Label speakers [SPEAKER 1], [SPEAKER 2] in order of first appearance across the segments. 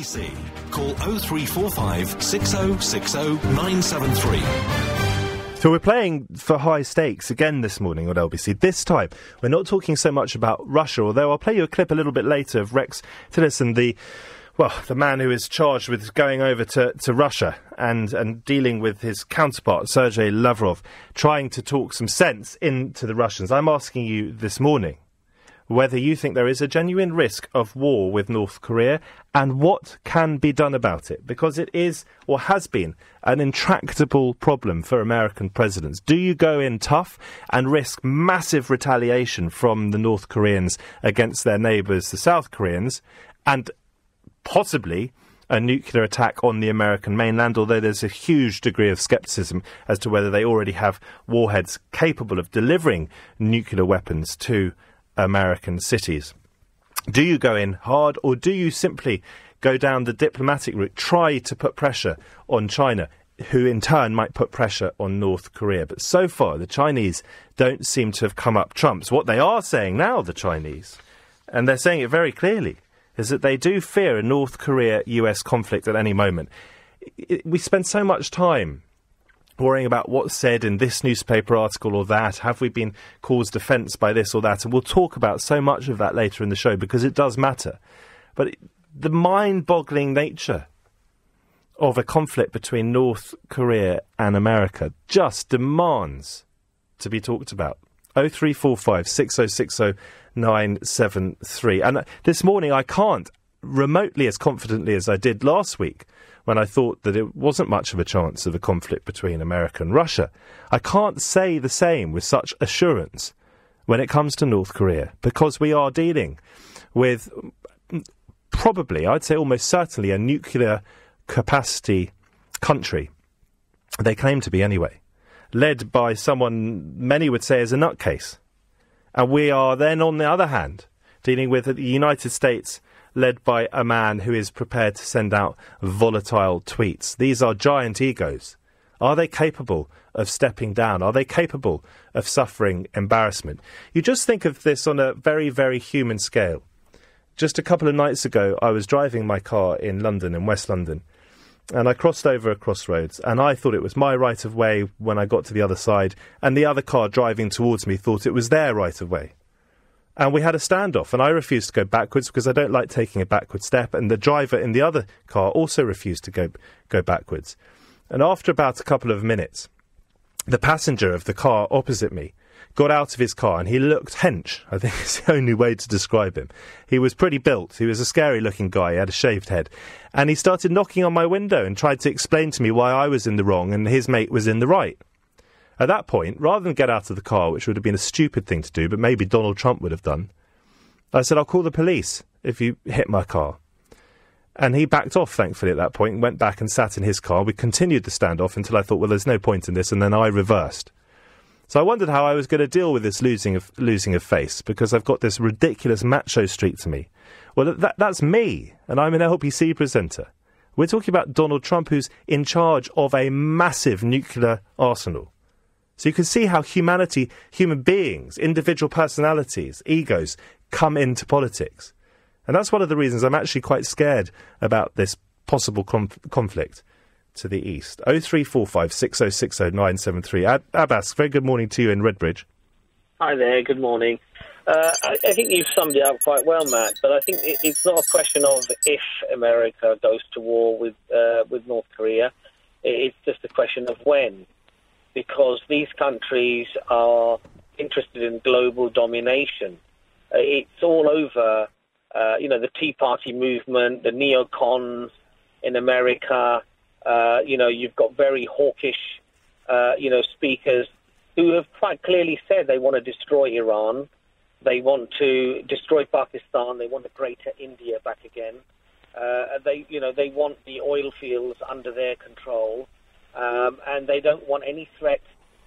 [SPEAKER 1] BBC. Call 0345 6060 973.
[SPEAKER 2] So we're playing for high stakes again this morning on LBC. This time, we're not talking so much about Russia, although I'll play you a clip a little bit later of Rex Tillerson, the man who is charged with going over to Russia and dealing with his counterpart, Sergei Lavrov, trying to talk some sense into the Russians. I'm asking you this morning whether you think there is a genuine risk of war with North Korea and what can be done about it, because it is, or has been, an intractable problem for American presidents. Do you go in tough and risk massive retaliation from the North Koreans against their neighbours, the South Koreans, and possibly a nuclear attack on the American mainland, although there's a huge degree of scepticism as to whether they already have warheads capable of delivering nuclear weapons to American cities? Do you go in hard, or do you simply go down the diplomatic route, try to put pressure on China, who in turn might put pressure on North Korea? But so far, the Chinese don't seem to have come up trumps. What they are saying now, the Chinese, and they're saying it very clearly, is that they do fear a North Korea-US conflict at any moment. We spend so much time worrying about what's said in this newspaper article or that. Have we been caused offence by this or that? And we'll talk about so much of that later in the show, because it does matter. But the mind-boggling nature of a conflict between North Korea and America just demands to be talked about. 0345 6060 973. And this morning I can't, remotely as confidently as I did last week, when I thought that it wasn't much of a chance of a conflict between America and Russia, I can't say the same with such assurance when it comes to North Korea, because we are dealing with probably, I'd say almost certainly, a nuclear capacity country. They claim to be anyway, led by someone many would say is a nutcase. And we are then, on the other hand, dealing with the United States led by a man who is prepared to send out volatile tweets. These are giant egos. Are they capable of stepping down? Are they capable of suffering embarrassment? You just think of this on a very, very human scale. Just a couple of nights ago, I was driving my car in London, in West London, and I crossed over a crossroads, and I thought it was my right of way when I got to the other side, and the other car driving towards me thought it was their right of way. And we had a standoff, and I refused to go backwards because I don't like taking a backward step, and the driver in the other car also refused to go backwards. And after about a couple of minutes, the passenger of the car opposite me got out of his car, and he looked hench. I think it's the only way to describe him. He was pretty built. He was a scary-looking guy. He had a shaved head. And he started knocking on my window and tried to explain to me why I was in the wrong and his mate was in the right. At that point, rather than get out of the car, which would have been a stupid thing to do, but maybe Donald Trump would have done, I said, I'll call the police if you hit my car. And he backed off, thankfully, at that point, and went back and sat in his car. We continued the standoff until I thought, well, there's no point in this, and then I reversed. So I wondered how I was going to deal with this losing of face, because I've got this ridiculous macho streak to me. Well, that's me, and I'm an LBC presenter. We're talking about Donald Trump, who's in charge of a massive nuclear arsenal. So you can see how humanity, human beings, individual personalities, egos, come into politics. And that's one of the reasons I'm actually quite scared about this possible conflict to the east. 0345 6060 973. Abbas, very good morning to you in Redbridge.
[SPEAKER 3] Hi there, good morning. I think you've summed it up quite well, Matt, but I think it's not a question of if America goes to war with North Korea. It's just a question of when. Because these countries are interested in global domination. It's all over, the Tea Party movement, the neocons in America. You've got very hawkish, speakers who have quite clearly said they want to destroy Iran. They want to destroy Pakistan. They want a greater India back again. They want the oil fields under their control. And they don't want any threat.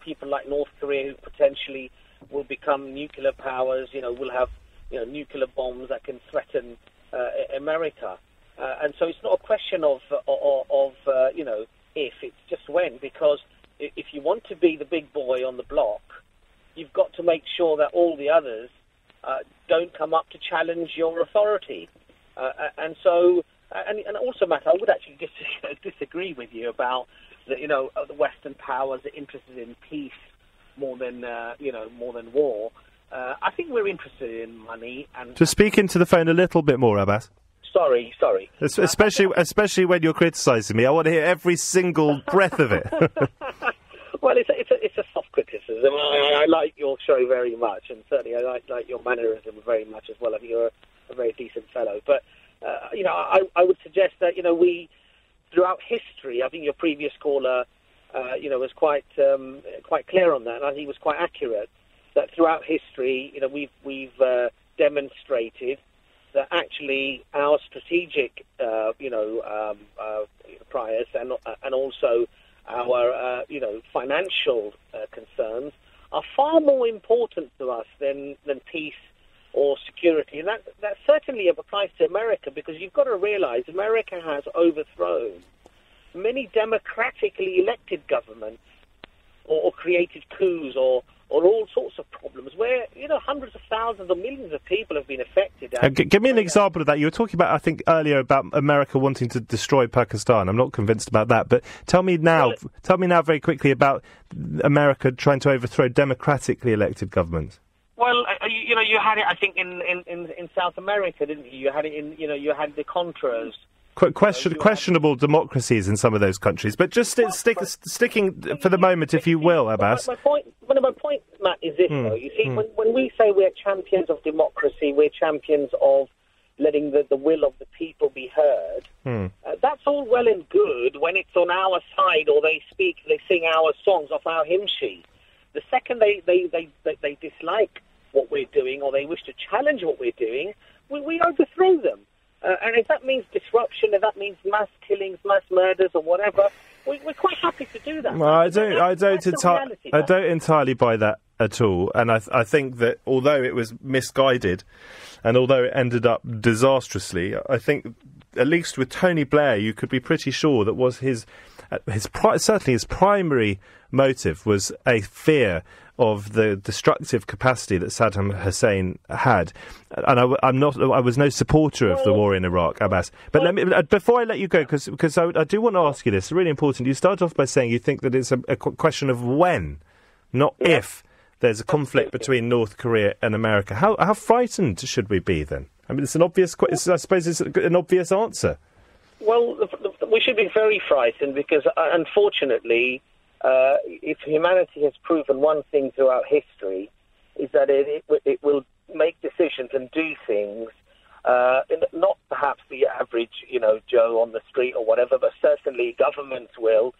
[SPEAKER 3] People like North Korea, who potentially will become nuclear powers, will have nuclear bombs that can threaten America. And so it's not a question of if, it's just when. Because if you want to be the big boy on the block, you've got to make sure that all the others don't come up to challenge your authority. And so And also, Matt, I would actually disagree with you about that. The Western powers are interested in peace more than war. I think we're interested in money. And
[SPEAKER 2] just speak into the phone a little bit more, Abbas.
[SPEAKER 3] Sorry.
[SPEAKER 2] Especially when you're criticising me, I want to hear every single breath of it.
[SPEAKER 3] Well, it's a soft criticism. I like your show very much, and certainly I like your mannerism very much as well. I think you're a very decent fellow. But I would suggest that we, throughout history, I think your previous caller, was quite clear on that, and I think he was quite accurate. That throughout history, we've demonstrated that actually our strategic, priors and also our, financial concerns are far more important to us than peace or security. And that certainly applies to America, because you've got to realize America has overthrown many democratically elected governments or created coups or all sorts of problems where, hundreds of thousands or millions of people have been affected.
[SPEAKER 2] Give me an example of that. You were talking about, I think, earlier about America wanting to destroy Pakistan. I'm not convinced about that, but tell me now very quickly about America trying to overthrow democratically elected governments.
[SPEAKER 3] Well, you had it, I think, in South America, didn't you? You had it you had the Contras.
[SPEAKER 2] Questionable democracies in some of those countries, but just sticking for the moment, if you will, Abbas.
[SPEAKER 3] My point, Matt, is this, though. You see, when we say we're champions of democracy, we're champions of letting the will of the people be heard, that's all well and good when it's on our side, or they sing our songs off our hymn sheet. The second they dislike what we're doing, or they wish to challenge what we're doing, we overthrow them. And if that means disruption, if that means mass killings, mass murders, or whatever, we're quite happy to do that.
[SPEAKER 2] Well, I don't entirely buy that at all. And I think that although it was misguided, and although it ended up disastrously, I think at least with Tony Blair, you could be pretty sure that was certainly his primary motive was a fear of the destructive capacity that Saddam Hussein had, and I was no supporter of the war in Iraq, Abbas. But before I let you go, because I do want to ask you this, it's really important. You start off by saying you think that it's a question of when, not if, there's a conflict between North Korea and America. How frightened should we be then? I mean, I suppose it's an obvious answer.
[SPEAKER 3] Well, we should be very frightened because, unfortunately, if humanity has proven one thing throughout history, is that it will make decisions and do things, not perhaps the average, Joe on the street or whatever, but certainly governments will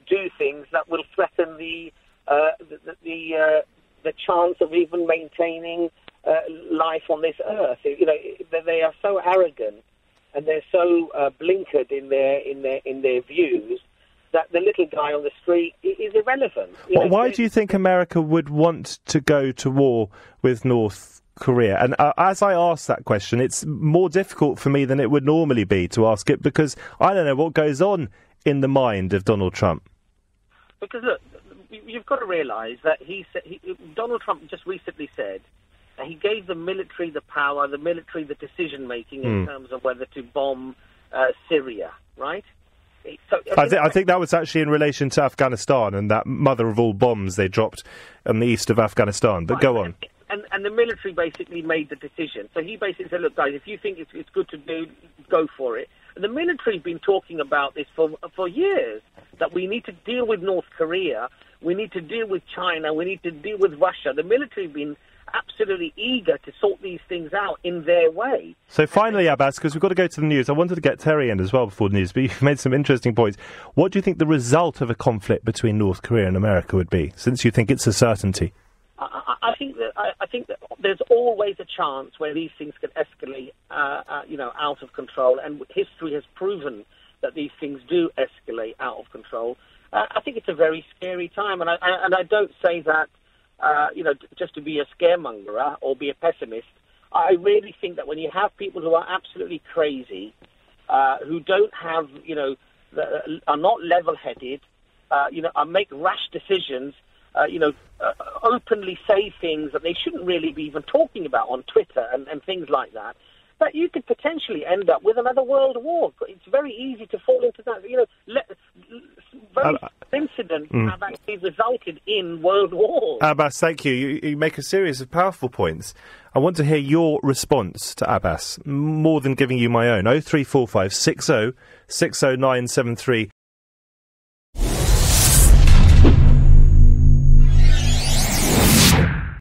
[SPEAKER 3] do things that will threaten the chance of even maintaining life on this earth. They are so arrogant and they're so blinkered in their views that the little guy on the street is irrelevant.
[SPEAKER 2] Why do you think America would want to go to war with North Korea? And as I ask that question, it's more difficult for me than it would normally be to ask it, because I don't know what goes on in the mind of Donald Trump.
[SPEAKER 3] Because, look, you've got to realise that Donald Trump just recently said that he gave the military the power, the military the decision-making in terms of whether to bomb Syria, right? So,
[SPEAKER 2] I think that was actually in relation to Afghanistan and that mother of all bombs they dropped in the east of Afghanistan. But go on.
[SPEAKER 3] And the military basically made the decision. So he basically said, look, guys, if you think it's good to do, go for it. And the military's been talking about this for years, that we need to deal with North Korea, we need to deal with China, we need to deal with Russia. The military's been absolutely eager to sort these things out in their way.
[SPEAKER 2] So finally, Abbas, because we've got to go to the news, I wanted to get Terry in as well before the news, but you've made some interesting points. What do you think the result of a conflict between North Korea and America would be, since you think it's a certainty?
[SPEAKER 3] I think that there's always a chance where these things can escalate, out of control, and history has proven that these things do escalate out of control. I think it's a very scary time, and I don't say that just to be a scaremonger or be a pessimist. I really think that when you have people who are absolutely crazy, who don't have, are not level-headed, make rash decisions, openly say things that they shouldn't really be even talking about on Twitter and things like that, that you could potentially end up with another world war. It's very easy to fall into that. Very incidents have actually resulted in world wars.
[SPEAKER 2] Abbas, thank you. You make a series of powerful points. I want to hear your response to Abbas, more than giving you my own. 0345 60 60973.